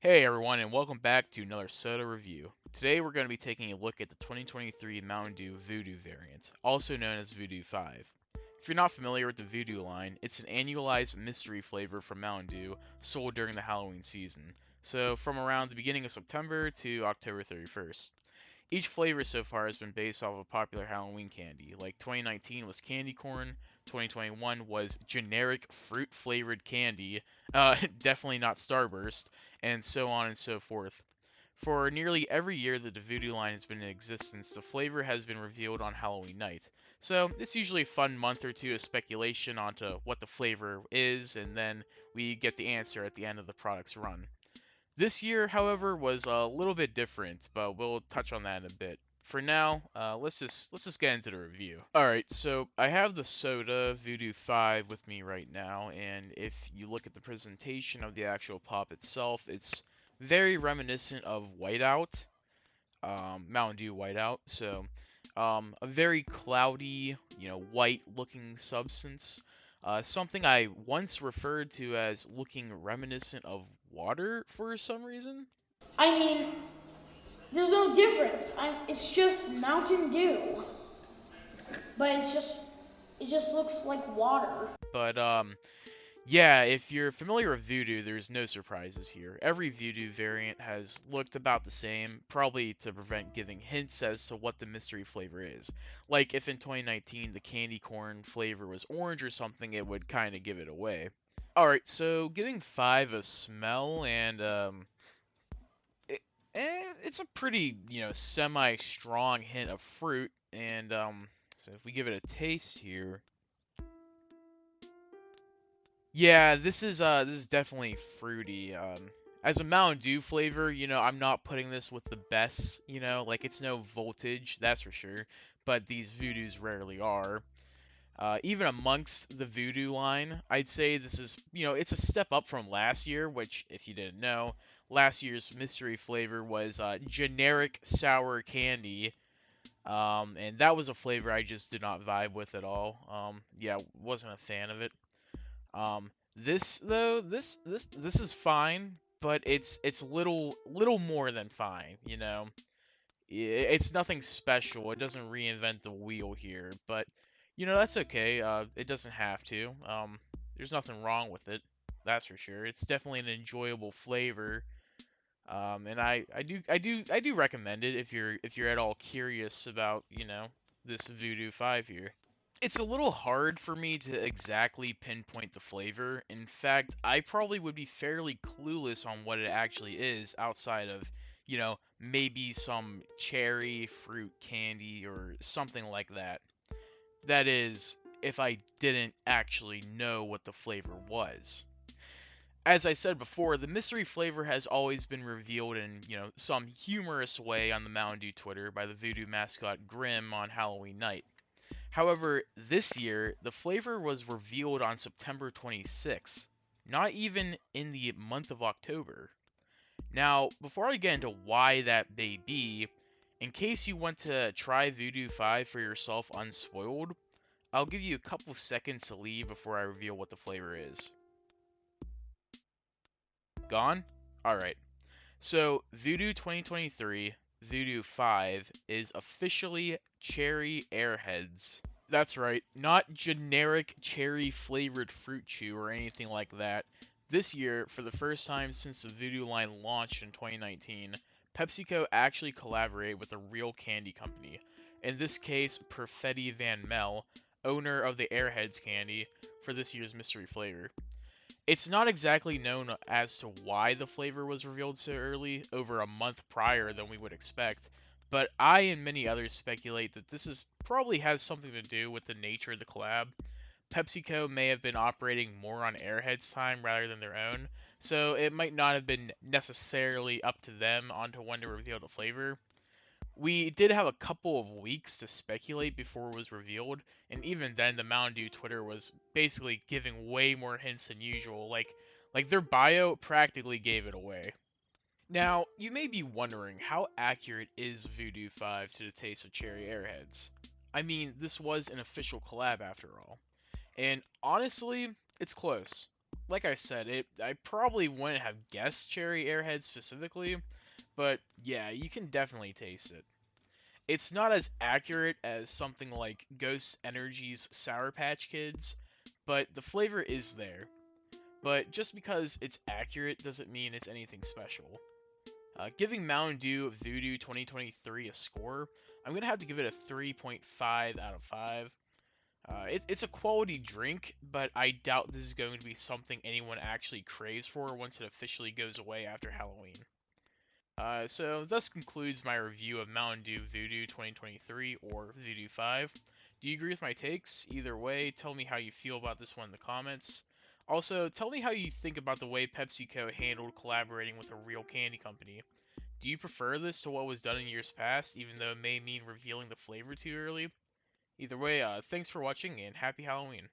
Hey everyone, and welcome back to another soda review. Today we're going to be taking a look at the 2023 Mountain Dew VooDew variant, also known as VooDew 5. If you're not familiar with the VooDew line, it's an annualized mystery flavor from Mountain Dew sold during the Halloween season, so from around the beginning of September to October 31st. Each flavor so far has been based off of popular Halloween candy, like 2019 was candy corn, 2021 was generic fruit flavored candy, definitely not Starburst, and so on and so forth. For nearly every year that the Voodoo line has been in existence, the flavor has been revealed on Halloween night. So it's usually a fun month or two of speculation onto what the flavor is, and then we get the answer at the end of the product's run. This year, however, was a little bit different, but we'll touch on that in a bit. For now, let's just get into the review. All right, so I have the soda Voodoo 5 with me right now, and if you look at the presentation of the actual pop itself, it's very reminiscent of Whiteout, Mountain Dew Whiteout. So, a very cloudy, white-looking substance. Something I once referred to as looking reminiscent of water for some reason. I mean, there's no difference. It's just Mountain Dew, but it just looks like water. But yeah, if you're familiar with Voodoo, there's no surprises here. Every Voodoo variant has looked about the same, probably to prevent giving hints as to what the mystery flavor is. Like if in 2019 the candy corn flavor was orange or something, it would kind of give it away. All right, so giving 5 a smell and it, it's a pretty, semi-strong hint of fruit and so if we give it a taste here, yeah, this is definitely fruity. As a Mountain Dew flavor, I'm not putting this with the best, like it's no voltage, that's for sure, but these Voodoos rarely are. Even amongst the Voodoo line, I'd say this is, it's a step up from last year, which, if you didn't know, last year's mystery flavor was generic sour candy. And that was a flavor I just did not vibe with at all. Yeah, wasn't a fan of it. This though, this is fine, but it's little more than fine. It's nothing special. It doesn't reinvent the wheel here, but that's okay. It doesn't have to. There's nothing wrong with it. That's for sure. It's definitely an enjoyable flavor. And I do recommend it if you're at all curious about this Voodoo 5 here. It's a little hard for me to exactly pinpoint the flavor. In fact, I probably would be fairly clueless on what it actually is outside of, maybe some cherry fruit candy or something like that. That is, if I didn't actually know what the flavor was. As I said before, the mystery flavor has always been revealed in, some humorous way on the Mountain Dew Twitter by the Voodoo mascot Grim on Halloween night. However, this year, the flavor was revealed on September 26th, not even in the month of October. Now, before I get into why that may be, in case you want to try Voodoo 5 for yourself unspoiled, I'll give you a couple seconds to leave before I reveal what the flavor is. Gone? Alright. So, Voodoo 2023, Voodoo 5, is officially Cherry Airheads. That's right, not generic cherry flavored fruit chew or anything like that. This year, for the first time since the Voodoo line launched in 2019, PepsiCo actually collaborated with a real candy company. In this case, Perfetti Van Mel, owner of the Airheads candy, for this year's mystery flavor. It's not exactly known as to why the flavor was revealed so early, over a month prior than we would expect, but I and many others speculate that this is probably has something to do with the nature of the collab. PepsiCo may have been operating more on Airhead's time rather than their own, so it might not have been necessarily up to them onto when to reveal the flavor. We did have a couple of weeks to speculate before it was revealed, and even then the Mountain Dew Twitter was basically giving way more hints than usual, like their bio practically gave it away. Now, you may be wondering how accurate is Voodoo 5 to the taste of Cherry Airheads? I mean, this was an official collab after all. And honestly, it's close. like I said, I probably wouldn't have guessed cherry airhead specifically, but yeah, you can definitely taste it. It's not as accurate as something like Ghost Energy's Sour Patch Kids, but the flavor is there. But just because it's accurate doesn't mean it's anything special. Giving Mountain Dew VooDew 2023 a score, I'm going to have to give it a 3.5 out of 5. It's a quality drink, but I doubt this is going to be something anyone actually craves for once it officially goes away after Halloween. So thus concludes my review of Mountain Dew VooDew 2023 or VooDew 5. Do you agree with my takes? Either way, tell me how you feel about this one in the comments. Also, tell me how you think about the way PepsiCo handled collaborating with a real candy company. Do you prefer this to what was done in years past, even though it may mean revealing the flavor too early? Either way, thanks for watching and happy Halloween.